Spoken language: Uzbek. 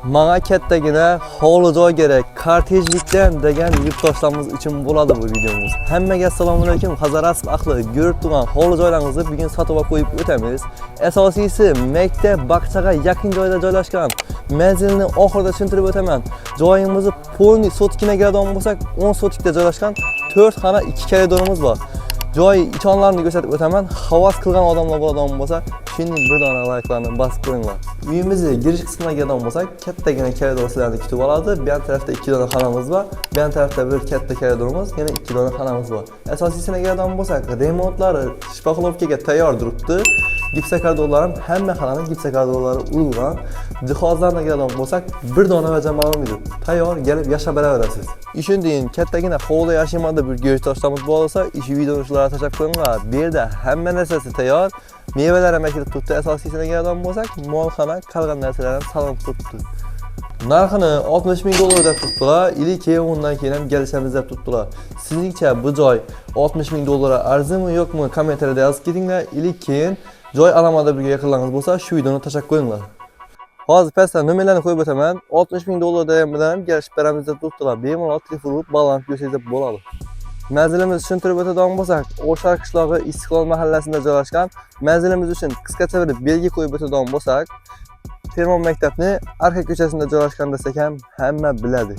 Manga kattagina hovli joy kerak, kortejlikdan degan yurtdoshlarimiz uchun bo'ladi bu videomuz. Hammaga assalomu alaykum. Hazarasib ahli ko'rib turgan hovli joylaringizni bugun sotib qo'yib o'tamiz. Asosiysi maktab bog'chaga yaqin joyda joylashgan. Manzilni oxirida tushuntirib o'taman. Joyimizni polni sotkina keladigan bo'lsak, 10 sotkada joylashgan 4 xona 2 koridorimiz bor. Joy ichonlarini ko'rsatib o'taman. Havas qilgan odamlar bo'ladigan bo'lsa, shunday bir dona like'larni bosib qo'yinglar. Uyimizga girish qismiga keladigan bo'lsak, kattagina koridor sizlarni kutib oladi. Bu yon tarafda 2 dona xonamiz bor. Bu yon tarafda bir katta koridorimiz, yana 2 dona xonamiz bor. Asosiysiga keladigan bo'lsak, remontlari shpaxlovkaga tayyor turibdi. Gipsakardorlarim hamma xonaning gipsakardorlari urilgan. Jihozlarga keladigan bo'lsak, bir dona va jamoamiz tayyor, kelib yashab beraverasiz. Shundan kattagina hovli yashimada bir go'shtoshlamiz bo'lsa, ish videolarga tashab qo'yinglar. Bu yerda hamma narsasi tayyor. Mevalar ham kelib turibdi. Asosiysiga keladigan bo'lsak, molxona qolgan narsalarni salon turibdi. Narxini 60 ming dollar deb tutdilar. Keyin undan keyin ham kelishamiz deb tutdilar. Sizningcha bu joy 60 ming dollar arzimi yo'qmi? Kommentariyada yozib ketinglar. Keyin joy alamada birga yaqinlaringiz bo'lsa, shu videoni tashab qo'yinglar. Hozir pastda nomerlarni qo'yib o'taman. 60 ming dollar degan bilan kelishib beramiz deb tutdilar. Bemalol telefon urib balans ko'rsangiz bo'ladi. Manzilimizni tushuntirib o'tadigan bo'lsak, O'shar qishlog'i Istiqlol mahallasida joylashgan. Manzilimiz uchun qisqacha bir belgi qo'yib o'tadigan bo'lsak, Fermon maktabni Arxa ko'chasida joylashgan desak ham hamma biladi.